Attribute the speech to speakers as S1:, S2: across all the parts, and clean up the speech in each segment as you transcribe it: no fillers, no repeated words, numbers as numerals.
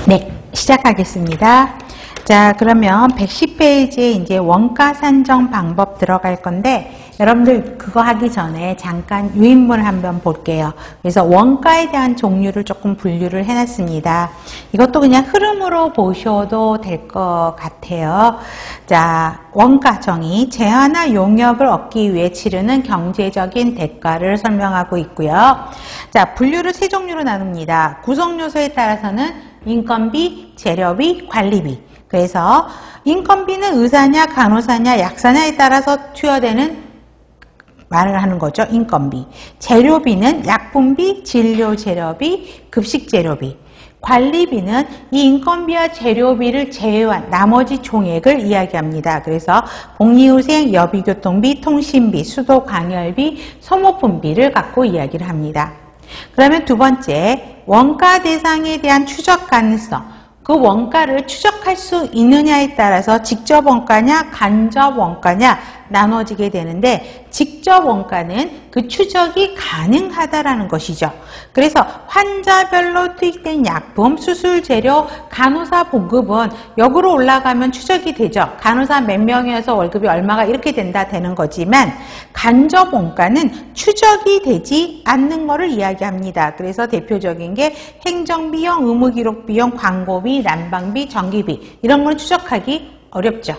S1: 네, 시작하겠습니다. 자, 그러면 110페이지에 이제 원가 산정 방법 들어갈 건데, 여러분들 그거 하기 전에 잠깐 유인물 한번 볼게요. 그래서 원가에 대한 종류를 조금 분류를 해놨습니다. 이것도 그냥 흐름으로 보셔도 될 것 같아요. 자, 원가 정의, 재화나 용역을 얻기 위해 치르는 경제적인 대가를 설명하고 있고요. 자, 분류를 세 종류로 나눕니다. 구성 요소에 따라서는 인건비, 재료비, 관리비. 그래서 인건비는 의사냐, 간호사냐, 약사냐에 따라서 투여되는 말을 하는 거죠. 인건비. 재료비는 약품비, 진료 재료비, 급식 재료비. 관리비는 이 인건비와 재료비를 제외한 나머지 총액을 이야기합니다. 그래서 복리후생, 여비교통비, 통신비, 수도 광열비, 소모품비를 갖고 이야기를 합니다. 그러면 두 번째, 원가 대상에 대한 추적 가능성. 그 원가를 추적할 수 있느냐에 따라서 직접 원가냐 간접 원가냐 나눠지게 되는데, 직접 원가는 그 추적이 가능하다라는 것이죠. 그래서 환자별로 투입된 약품, 수술 재료, 간호사 보급은 역으로 올라가면 추적이 되죠. 간호사 몇 명이어서 월급이 얼마가 이렇게 된다 되는 거지만, 간접 원가는 추적이 되지 않는 것을 이야기합니다. 그래서 대표적인 게 행정비용, 의무기록비용, 광고비, 난방비, 전기비, 이런 걸 추적하기 어렵죠.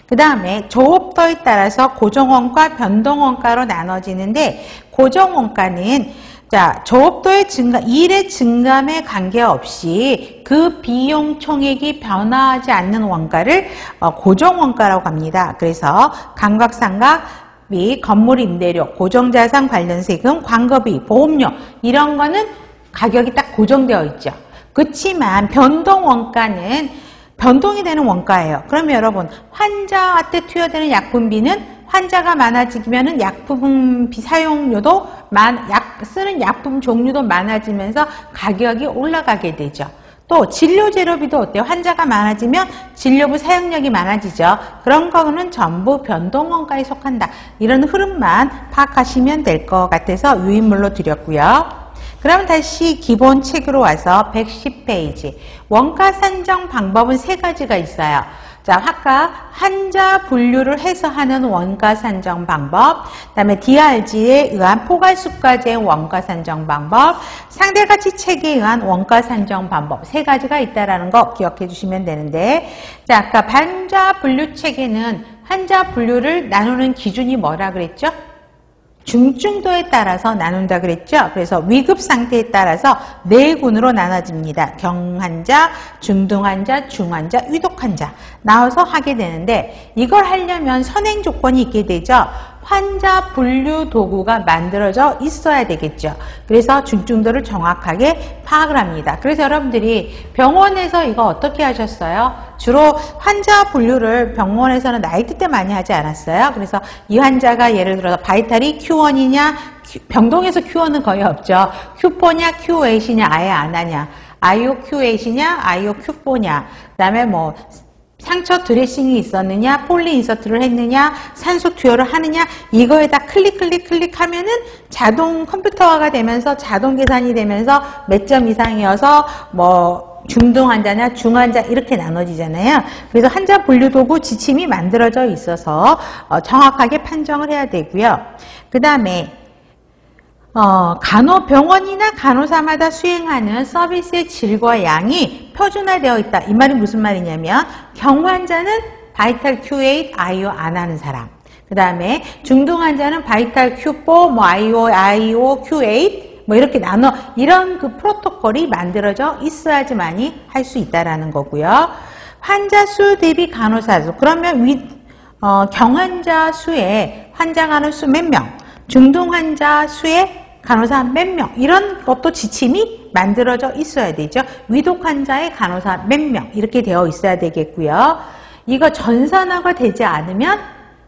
S1: 그 다음에 조업도에 따라서 고정원가, 변동원가로 나눠지는데, 고정원가는 자, 조업도의 증가, 일의 증감에 관계없이 그 비용 총액이 변화하지 않는 원가를 고정원가라고 합니다. 그래서 감각상각비, 건물 임대료, 고정자산 관련 세금, 광고비, 보험료 이런 거는 가격이 딱 고정되어 있죠. 그렇지만 변동원가는 변동이 되는 원가예요. 그러면 여러분, 환자한테 투여되는 약품비는 환자가 많아지면은 약품비 사용료도 쓰는 약품 종류도 많아지면서 가격이 올라가게 되죠. 또 진료 재료비도 어때요? 환자가 많아지면 진료비 사용량이 많아지죠. 그런 거는 전부 변동원가에 속한다. 이런 흐름만 파악하시면 될 것 같아서 유인물로 드렸고요. 그럼 다시 기본 책으로 와서 110페이지. 원가 산정 방법은 세 가지가 있어요. 자, 아까 환자 분류를 해서 하는 원가 산정 방법, 그다음에 DRG에 의한 포괄수가제의 원가 산정 방법, 상대가치책에 의한 원가 산정 방법, 세 가지가 있다라는 거 기억해 주시면 되는데, 자, 아까 환자 분류 책에는 환자 분류를 나누는 기준이 뭐라 그랬죠? 중증도에 따라서 나눈다 그랬죠. 그래서 위급 상태에 따라서 네 군으로 나눠집니다. 경환자, 중등환자, 중환자, 위독환자 나와서 하게 되는데, 이걸 하려면 선행 조건이 있게 되죠. 환자 분류 도구가 만들어져 있어야 되겠죠. 그래서 중증도를 정확하게 파악을 합니다. 그래서 여러분들이 병원에서 이거 어떻게 하셨어요? 주로 환자 분류를 병원에서는 나이트 때 많이 하지 않았어요? 그래서 이 환자가 예를 들어서 바이탈이 Q1이냐, 병동에서 Q1은 거의 없죠. Q4냐, Q8이냐, 아예 안 하냐, IO Q8이냐, IO Q4냐, 그 다음에 뭐 상처 드레싱이 있었느냐, 폴리 인서트를 했느냐, 산소 투여를 하느냐, 이거에다 클릭하면은 자동 컴퓨터화가 되면서 자동 계산이 되면서 몇 점 이상이어서 뭐 중등 환자냐, 중환자 이렇게 나눠지잖아요. 그래서 환자 분류 도구 지침이 만들어져 있어서 정확하게 판정을 해야 되고요. 그 다음에 병원이나 간호사마다 수행하는 서비스의 질과 양이 표준화되어 있다. 이 말이 무슨 말이냐면, 경환자는 바이탈 Q8, IO 안 하는 사람. 그 다음에 중등 환자는 바이탈 Q4, 뭐 IO, Q8, 뭐 이렇게 나눠, 이런 그 프로토콜이 만들어져 있어야지만이 할 수 있다라는 거고요. 환자 수 대비 간호사 수. 그러면 경환자 수에 환자 간호 수 몇 명, 중등 환자 수에 간호사 몇 명, 이런 것도 지침이 만들어져 있어야 되죠. 위독 환자의 간호사 몇 명, 이렇게 되어 있어야 되겠고요. 이거 전산화가 되지 않으면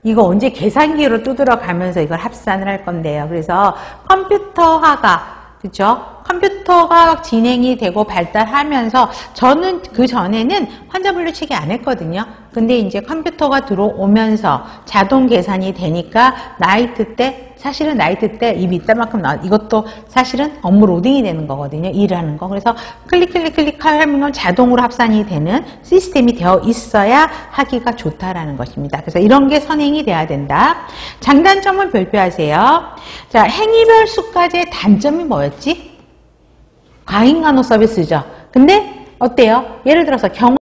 S1: 이거 언제 계산기로 두드려 가면서 이걸 합산을 할 건데요. 그래서 컴퓨터화가, 그렇죠? 컴퓨터가 진행이 되고 발달하면서, 저는 그 전에는 환자 분류 체계 안 했거든요. 근데 이제 컴퓨터가 들어오면서 자동 계산이 되니까 나이트 때 사실은 나이트 때 이 밑단만큼 나와. 이것도 사실은 업무 로딩이 되는 거거든요. 일을 하는 거. 그래서 클릭 하면 자동으로 합산이 되는 시스템이 되어 있어야 하기가 좋다라는 것입니다. 그래서 이런 게 선행이 돼야 된다. 장단점을 발표하세요. 자, 행위별 수까지의 단점이 뭐였지? 과잉간호 서비스죠. 근데 어때요? 예를 들어서